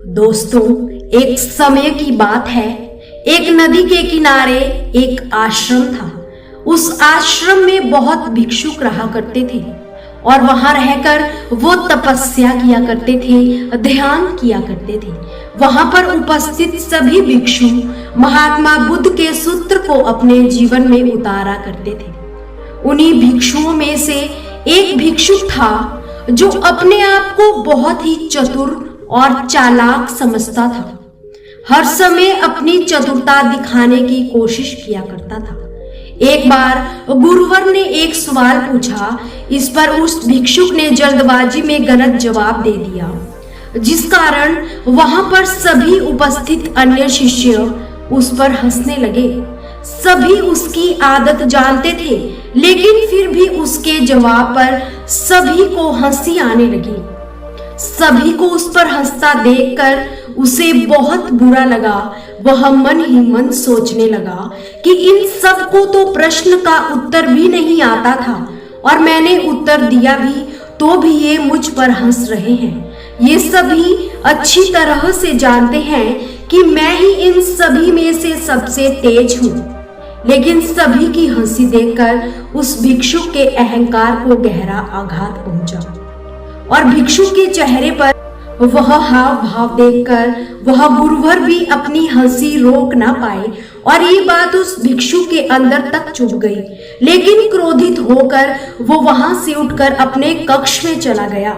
दोस्तों, एक समय की बात है। एक नदी के किनारे एक आश्रम था। उस आश्रम में बहुत भिक्षुक रहा करते थे और वहां रहकर वो तपस्या किया करते थे, ध्यान किया करते थे। वहां पर उपस्थित सभी भिक्षु महात्मा बुद्ध के सूत्र को अपने जीवन में उतारा करते थे। उन्हीं भिक्षुओं में से एक भिक्षुक था जो अपने आप को बहुत ही चतुर और चालाक समझता था। हर समय अपनी चतुरता दिखाने की कोशिश किया करता था। एक बार गुरुवर ने एक सवाल पूछा। इस पर उस भिक्षुक ने जल्दबाजी में गलत जवाब दे दिया, जिस कारण वहां पर सभी उपस्थित अन्य शिष्य उस पर हंसने लगे। सभी उसकी आदत जानते थे, लेकिन फिर भी उसके जवाब पर सभी को हंसी आने लगी। सभी को उस पर हंसता देखकर उसे बहुत बुरा लगा। वह मन ही मन सोचने लगा कि इन सब को तो प्रश्न का उत्तर भी नहीं आता था और मैंने उत्तर दिया भी तो भी ये मुझ पर हंस रहे हैं। ये सभी अच्छी तरह से जानते हैं कि मैं ही इन सभी में से सबसे तेज हूँ। लेकिन सभी की हंसी देखकर उस भिक्षुक के अहंकार को गहरा आघात पहुंचा और भिक्षुक के चेहरे पर वह हाव भाव देखकर वह गुरुवर भी अपनी हंसी रोक ना पाए और ये बात उस भिक्षु के अंदर तक चुभ गई। लेकिन क्रोधित होकर वो वहां से उठकर अपने कक्ष में चला गया।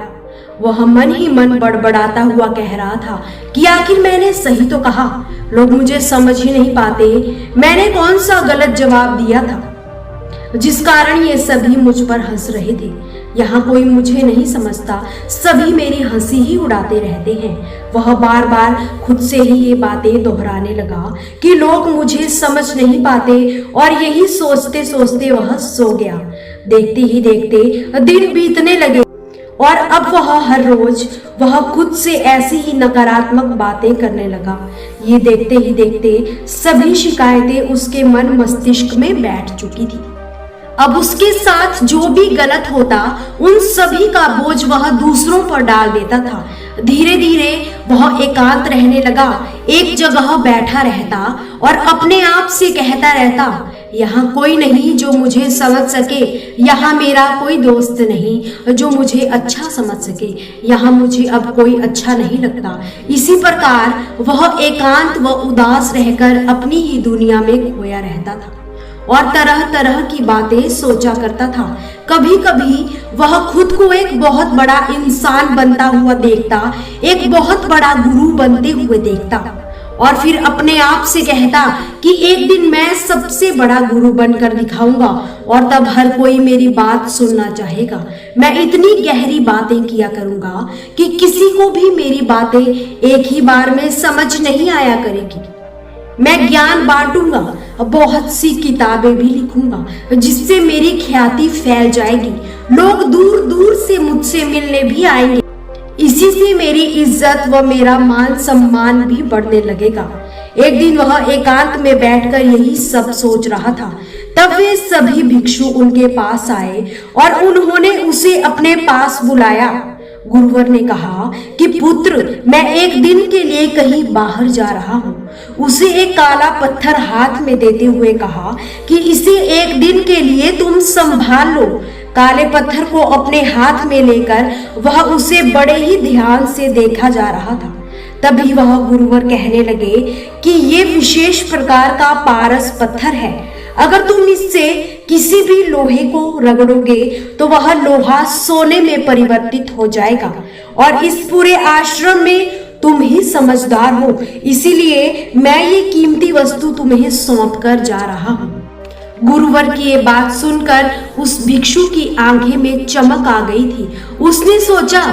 वह मन ही मन बड़बड़ाता हुआ कह रहा था कि आखिर मैंने सही तो कहा, लोग मुझे समझ ही नहीं पाते। मैंने कौन सा गलत जवाब दिया था जिस कारण ये सभी मुझ पर हंस रहे थे। यहाँ कोई मुझे नहीं समझता, सभी मेरी हंसी ही उड़ाते रहते हैं। वह बार बार खुद से ही ये बातें दोहराने लगा कि लोग मुझे समझ नहीं पाते और यही सोचते सोचते वह सो गया। देखते ही देखते दिन बीतने लगे और अब वह हर रोज वह खुद से ऐसी ही नकारात्मक बातें करने लगा। ये देखते ही देखते सभी शिकायतें उसके मन मस्तिष्क में बैठ चुकी थी। अब उसके साथ जो भी गलत होता उन सभी का बोझ वह दूसरों पर डाल देता था। धीरे धीरे वह एकांत रहने लगा। एक जगह बैठा रहता और अपने आप से कहता रहता, यहाँ कोई नहीं जो मुझे समझ सके, यहाँ मेरा कोई दोस्त नहीं जो मुझे अच्छा समझ सके, यहाँ मुझे अब कोई अच्छा नहीं लगता। इसी प्रकार वह एकांत व उदास रहकर अपनी ही दुनिया में खोया रहता था और तरह तरह की बातें सोचा करता था। कभी कभी वह खुद को एक बहुत बड़ा इंसान बनता हुआ देखता, एक बहुत बड़ा गुरु बनते हुए देखता और फिर अपने आप से कहता कि एक दिन मैं सबसे बड़ा गुरु बनकर दिखाऊंगा और तब हर कोई मेरी बात सुनना चाहेगा। मैं इतनी गहरी बातें किया करूंगा कि किसी को भी मेरी बातें एक ही बार में समझ नहीं आया करेगी। मैं ज्ञान बांटूंगा, बहुत सी किताबें भी लिखूंगा जिससे मेरी ख्याति फैल जाएगी। लोग दूर दूर से मुझसे मिलने भी आएंगे। इसी से मेरी इज्जत व मेरा मान सम्मान भी बढ़ने लगेगा। एक दिन वह एकांत में बैठकर यही सब सोच रहा था। तब वे सभी भिक्षु उनके पास आए और उन्होंने उसे अपने पास बुलाया। गुरुवर ने कहा कि पुत्र, मैं एक दिन के लिए कहीं बाहर जा रहा हूँ। उसे एक काला पत्थर हाथ में देते हुए कहा कि इसे एक दिन के लिए तुम संभाल लो। काले पत्थर को अपने हाथ में लेकर वह उसे बड़े ही ध्यान से देखा जा रहा था। तभी वह गुरुवर कहने लगे कि ये विशेष प्रकार का पारस पत्थर है। अगर तुम इससे किसी भी लोहे को रगड़ोगे तो वह लोहा सोने में परिवर्तित हो जाएगा और इस पूरे आश्रम में तुम ही समझदार हो, इसीलिए मैं ये कीमती वस्तु तुम्हें सौंप कर जा रहा हूँ। गुरुवर की ये बात सुनकर उस भिक्षु की आंखें में चमक आ गई थी। उसने सोचा,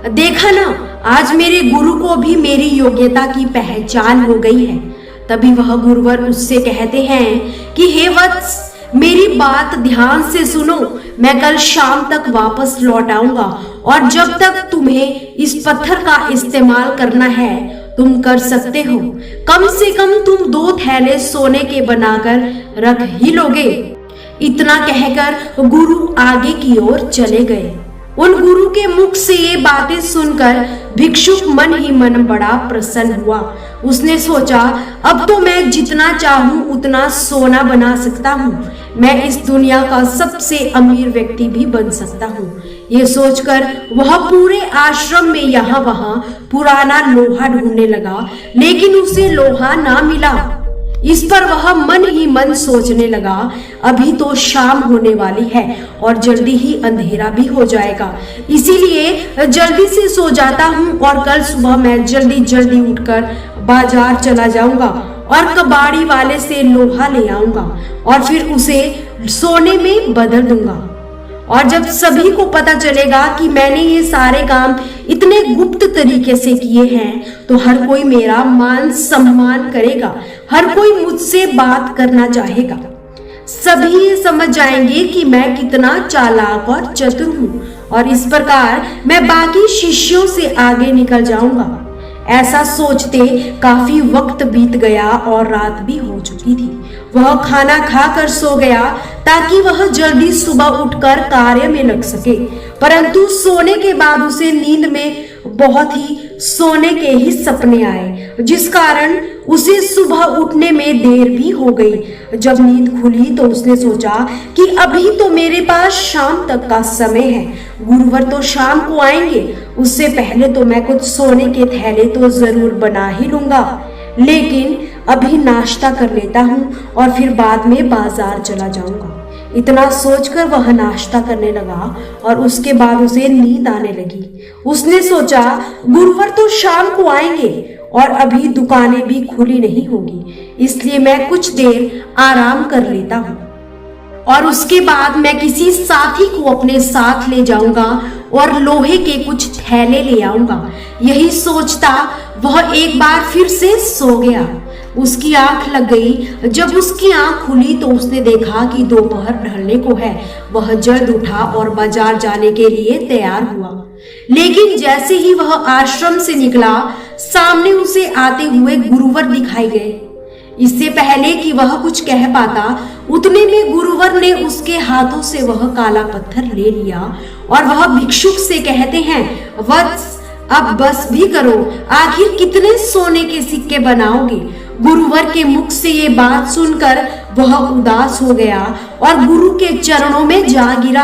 देखा ना, आज मेरे गुरु को भी मेरी योग्यता की पहचान हो गई है। तभी वह गुरुवर उससे कहते हैं कि हे वत्स, मेरी बात ध्यान से सुनो। मैं कल शाम तक वापस लौट आऊंगा और जब तक तुम्हें इस पत्थर का इस्तेमाल करना है तुम कर सकते हो। कम से कम तुम 2 थैले सोने के बनाकर रख ही लोगे। इतना कहकर गुरु आगे की ओर चले गए। उन गुरु के मुख से ये बातें सुनकर भिक्षुक मन ही मन बड़ा प्रसन्न हुआ। उसने सोचा, अब तो मैं जितना चाहूं उतना सोना बना सकता हूं। मैं इस दुनिया का सबसे अमीर व्यक्ति भी बन सकता हूं। ये सोचकर वह पूरे आश्रम में यहाँ वहां पुराना लोहा ढूंढने लगा, लेकिन उसे लोहा ना मिला। इस पर वह मन ही मन सोचने लगा, अभी तो शाम होने वाली है और जल्दी ही अंधेरा भी हो जाएगा, इसीलिए जल्दी से सो जाता हूँ और कल सुबह मैं जल्दी जल्दी उठकर बाजार चला जाऊंगा और कबाड़ी वाले से लोहा ले आऊंगा और फिर उसे सोने में बदल दूंगा। और जब सभी को पता चलेगा कि मैंने ये सारे काम इतने गुप्त तरीके से किए हैं तो हर कोई मेरा मान सम्मान करेगा, हर कोई मुझसे बात करना चाहेगा। सभी ये समझ जाएंगे कि मैं कितना चालाक और चतुर हूँ और इस प्रकार मैं बाकी शिष्यों से आगे निकल जाऊंगा। ऐसा सोचते काफी वक्त बीत गया और रात भी हो चुकी थी। वह खाना खाकर सो गया ताकि वह जल्दी सुबह उठकर कार्य में लग सके, परंतु सोने के बाद उसे नींद में बहुत ही सोने के ही सपने आए, जिस कारण उसे सुबह उठने में देर भी हो गई। जब नींद खुली तो उसने सोचा कि अभी तो मेरे पास शाम तक का समय है, गुरुवर तो शाम को आएंगे, उससे पहले तो मैं कुछ सोने के थैले तो जरूर बना ही लूंगा, लेकिन अभी नाश्ता कर लेता हूँ और फिर बाद में बाजार चला जाऊंगा। इतना सोचकर वह नाश्ता करने लगा और उसके बाद उसे नींद आने लगी। उसने सोचा, गुरुवर तो शाम को आएंगे और अभी दुकानें भी खुली नहीं होगी, इसलिए मैं कुछ देर आराम कर लेता हूँ और उसके बाद मैं किसी साथी को अपने साथ ले जाऊंगा और लोहे के कुछ थैले ले आऊंगा। यही सोचता वह एक बार फिर से सो गया। उसकी आंख लग गई। जब उसकी आंख खुली तो उसने देखा कि दोपहर ढलने को है। वह जल्द उठा और बाजार जाने के लिए तैयार हुआ, लेकिन जैसे ही वह आश्रम से निकला, सामने उसे आते हुए गुरुवर दिखाई गए। इससे पहले कि वह कुछ कह पाता, उतने में गुरुवर ने उसके हाथों से वह काला पत्थर ले लिया और वह भिक्षुक से कहते हैं, वत्स, अब बस भी करो, आखिर कितने सोने के सिक्के बनाओगे। गुरुवर के मुख से ये बात सुनकर वह उदास हो गया और गुरु के चरणों में जा गिरा।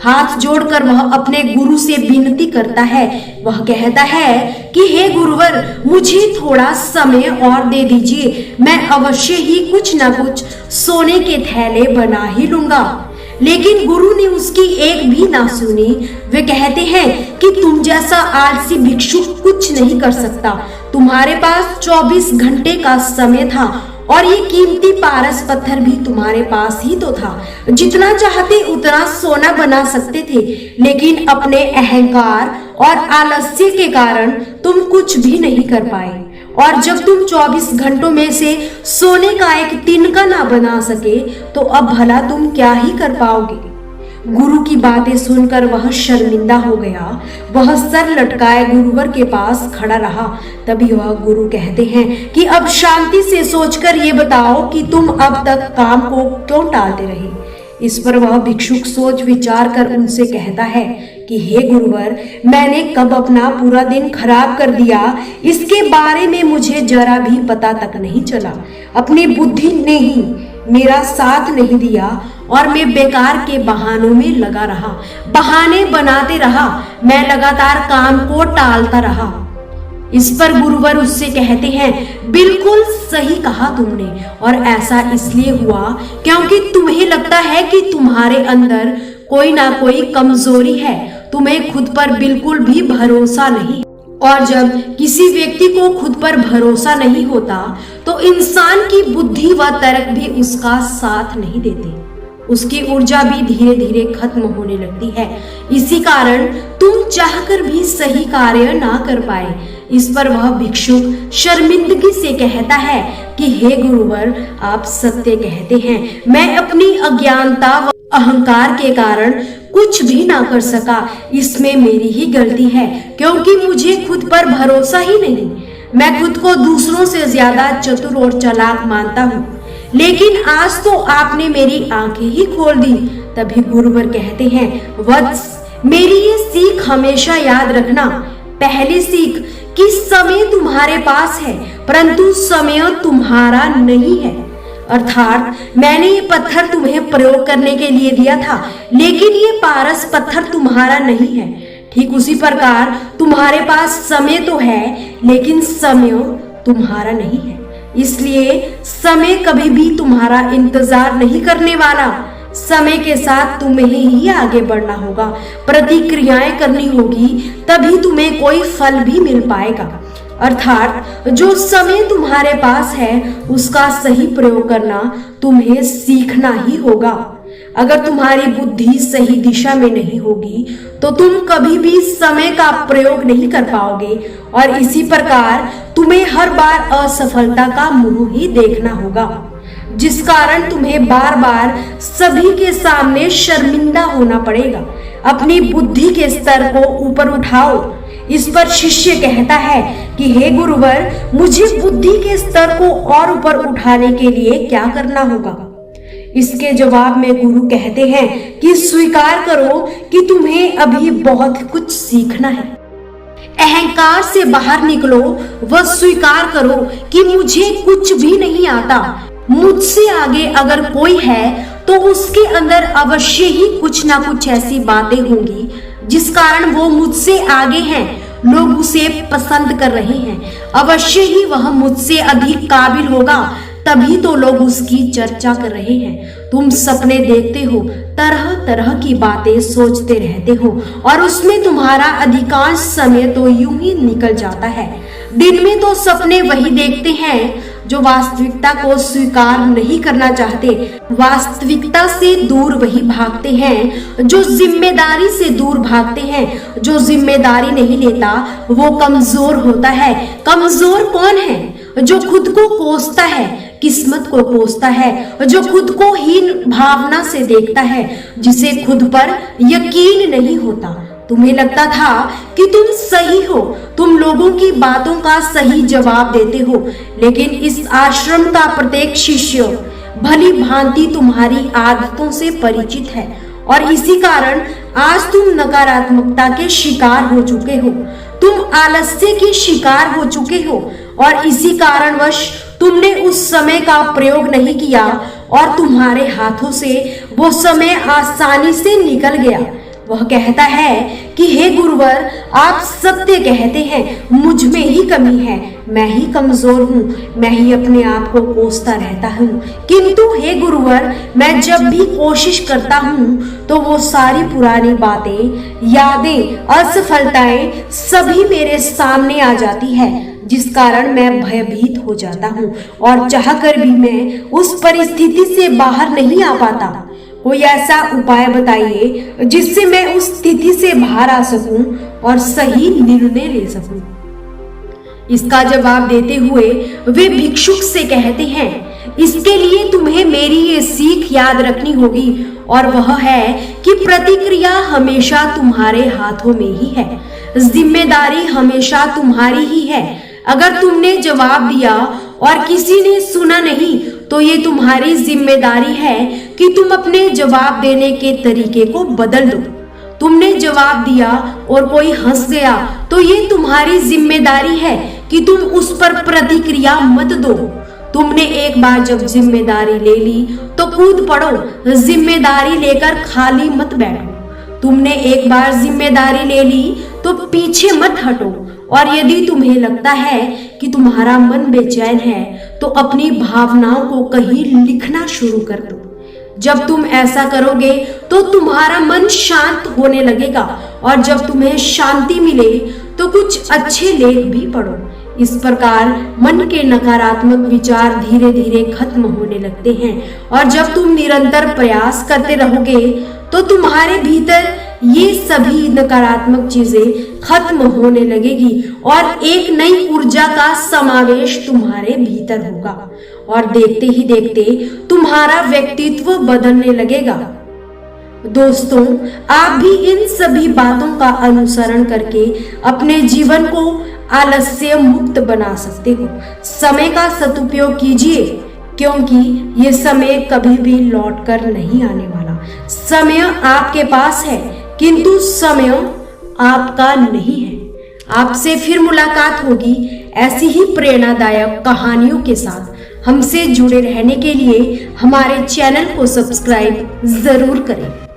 हाथ जोड़कर वह अपने गुरु से विनती करता है। वह कहता है कि हे गुरुवर, मुझे थोड़ा समय और दे दीजिए, मैं अवश्य ही कुछ न कुछ सोने के थैले बना ही लूंगा। लेकिन गुरु ने उसकी एक भी ना सुनी। वे कहते हैं कि तुम जैसा आलसी भिक्षुक कुछ नहीं कर सकता। तुम्हारे पास 24 घंटे का समय था और ये कीमती पारस पत्थर भी तुम्हारे पास ही तो था। जितना चाहते उतना सोना बना सकते थे, लेकिन अपने अहंकार और आलस्य के कारण तुम कुछ भी नहीं कर पाए। और जब तुम 24 घंटों में से सोने का एक तिनका ना बना सके तो अब भला तुम क्या ही कर पाओगे। गुरु की बातें सुनकर वह शर्मिंदा हो गया। वह सर लटकाए गुरुवर के पास खड़ा रहा। तभी वह गुरु कहते हैं कि अब शांति से सोचकर ये बताओ कि तुम अब तक काम को क्यों टालते रहे। इस पर वह भिक्षुक सोच विचार कर उनसे कहता है कि हे गुरुवर, मैंने कब अपना पूरा दिन खराब कर दिया, इसके बारे में मुझे जरा भी पता तक नहीं चला। अपनी बुद्धि ने ही मेरा साथ नहीं दिया और मैं बेकार के बहानों में लगा रहा, बहाने बनाते रहा, मैं लगातार काम को टालता रहा। इस पर गुरुवर उससे कहते हैं, बिल्कुल सही कहा तुमने, और ऐसा इसलिए हुआ क्योंकि तुम्हें लगता है कि तुम्हारे अंदर कोई ना कोई कमजोरी है। तुम्हें खुद पर बिल्कुल भी भरोसा नहीं, और जब किसी व्यक्ति को खुद पर भरोसा नहीं होता तो इंसान की बुद्धि व तर्क भी उसका साथ नहीं देते। उसकी ऊर्जा भी धीरे धीरे खत्म होने लगती है। इसी कारण तुम चाहकर भी सही कार्य ना कर पाए। इस पर वह भिक्षुक शर्मिंदगी से कहता है कि हे गुरुवर, आप सत्य कहते हैं, मैं अपनी अज्ञानता व अहंकार के कारण कुछ भी ना कर सका। इसमें मेरी ही गलती है, क्योंकि मुझे खुद पर भरोसा ही नहीं। मैं खुद को दूसरों से ज्यादा चतुर और चालाक मानता हूँ, लेकिन आज तो आपने मेरी आंखें ही खोल दी। तभी गुरुवर कहते हैं, वत्स, मेरी ये सीख हमेशा याद रखना। पहली सीख कि समय तुम्हारे पास है परंतु समय तुम्हारा नहीं है। अर्थात मैंने ये पत्थर तुम्हें प्रयोग करने के लिए दिया था लेकिन ये पारस पत्थर तुम्हारा नहीं है। ठीक उसी प्रकार तुम्हारे पास समय तो है लेकिन समय तुम्हारा नहीं है। इसलिए समय कभी भी तुम्हारा इंतजार नहीं करने वाला। समय के साथ तुम्हें ही आगे बढ़ना होगा, प्रतिक्रियाएं करनी होगी, तभी तुम्हें कोई फल भी मिल पाएगा। अर्थात जो समय तुम्हारे पास है उसका सही प्रयोग करना तुम्हें सीखना ही होगा। अगर तुम्हारी बुद्धि सही दिशा में नहीं होगी तो तुम कभी भी समय का प्रयोग नहीं कर पाओगे और इसी प्रकार तुम्हें हर बार असफलता का मुंह ही देखना होगा, जिस कारण तुम्हें बार बार सभी के सामने शर्मिंदा होना पड़ेगा। अपनी बुद्धि के स्तर को ऊपर उठाओ। इस पर शिष्य कहता है कि हे गुरुवर, मुझे बुद्धि के स्तर को और ऊपर उठाने के लिए क्या करना होगा? इसके जवाब में गुरु कहते हैं कि स्वीकार करो कि तुम्हें अभी बहुत कुछ सीखना है। अहंकार से बाहर निकलो, वह स्वीकार करो कि मुझे कुछ भी नहीं आता। मुझसे आगे अगर कोई है तो उसके अंदर अवश्य ही कुछ ना कुछ ऐसी बातें होंगी जिस कारण वो मुझसे आगे हैं। लोग उसे पसंद कर रहे हैं, अवश्य ही वह मुझसे अधिक काबिल होगा, तभी तो लोग उसकी चर्चा कर रहे हैं। तुम सपने देखते हो, तरह तरह की बातें सोचते रहते हो और उसमें तुम्हारा अधिकांश समय तो यूं ही निकल जाता है। दिन में तो सपने वही देखते हैं जो वास्तविकता को स्वीकार नहीं करना चाहते, वास्तविकता से दूर वही भागते हैं जो जिम्मेदारी से दूर भागते हैं। जो जिम्मेदारी नहीं लेता वो कमजोर होता है। कमजोर कौन है? जो खुद को कोसता है, किस्मत को कोसता है, जो खुद को हीन भावना से देखता है, जिसे खुद पर यकीन नहीं होता। तुम्हें लगता था कि तुम सही हो, तुम लोगों की बातों का सही जवाब देते हो, लेकिन इस आश्रम का प्रत्येक शिष्य भली भांति तुम्हारी आदतों से परिचित है और इसी कारण आज तुम नकारात्मकता के शिकार हो चुके हो, तुम आलस्य के शिकार हो चुके हो और इसी कारणवश तुमने उस समय का प्रयोग नहीं किया और तुम्हारे हाथों से वो समय आसानी से निकल गया। वह कहता है कि हे गुरुवर, आप सत्य कहते हैं, मुझ में ही कमी है, मैं ही कमजोर हूँ, मैं ही अपने आप को कोसता रहता हूँ। किंतु हे गुरुवर, मैं जब भी कोशिश करता हूँ तो वो सारी पुरानी बातें, यादें, असफलताएं सभी मेरे सामने आ जाती है, जिस कारण मैं भयभीत हो जाता हूँ और चाहकर भी मैं उस परिस्थिति से बाहर नहीं आ पाता। कोई ऐसा उपाय बताइए जिससे मैं उस स्थिति से बाहर आ सकूं और सही निर्णय ले सकूं। इसका जवाब देते हुए वे भिक्षुक से कहते हैं, इसके लिए तुम्हें मेरी ये सीख याद रखनी होगी और वह है कि प्रतिक्रिया हमेशा तुम्हारे हाथों में ही है, जिम्मेदारी हमेशा तुम्हारी ही है। अगर तुमने जवाब दिया और किसी ने सुना नहीं तो ये तुम्हारी जिम्मेदारी है कि तुम अपने जवाब देने के तरीके को बदल दो। तुमने जवाब दिया और कोई हंस गया तो ये तुम्हारी जिम्मेदारी है कि तुम उस पर प्रतिक्रिया मत दो। तुमने एक बार जब जिम्मेदारी ले ली तो कूद पड़ो, जिम्मेदारी लेकर खाली मत बैठो। तुमने एक बार जिम्मेदारी ले ली तो पीछे मत हटो और यदि तुम्हें लगता है कि तुम्हारा मन बेचैन है तो अपनी भावनाओं को कहीं लिखना शुरू कर दो। जब तुम ऐसा करोगे तो तुम्हारा मन शांत होने लगेगा और जब तुम्हें शांति मिले तो कुछ अच्छे लेख भी पढ़ो। इस प्रकार मन के नकारात्मक विचार धीरे धीरे खत्म होने लगते हैं और जब तुम निरंतर प्रयास करते रहोगे तो तुम्हारे भीतर ये सभी नकारात्मक चीजें खत्म होने लगेगी और एक नई ऊर्जा का समावेश तुम्हारे भीतर होगा और देखते ही देखते तुम्हारा व्यक्तित्व बदलने लगेगा। दोस्तों, आप भी इन सभी बातों का अनुसरण करके अपने जीवन को आलस्य मुक्त बना सकते हो। समय का सदुपयोग कीजिए क्योंकि ये समय कभी भी लौट कर नहीं आने वाला। समय आपके पास है, किंतु समय आपका नहीं है। आपसे फिर मुलाकात होगी ऐसी ही प्रेरणादायक कहानियों के साथ। हमसे जुड़े रहने के लिए हमारे चैनल को सब्सक्राइब जरूर करें।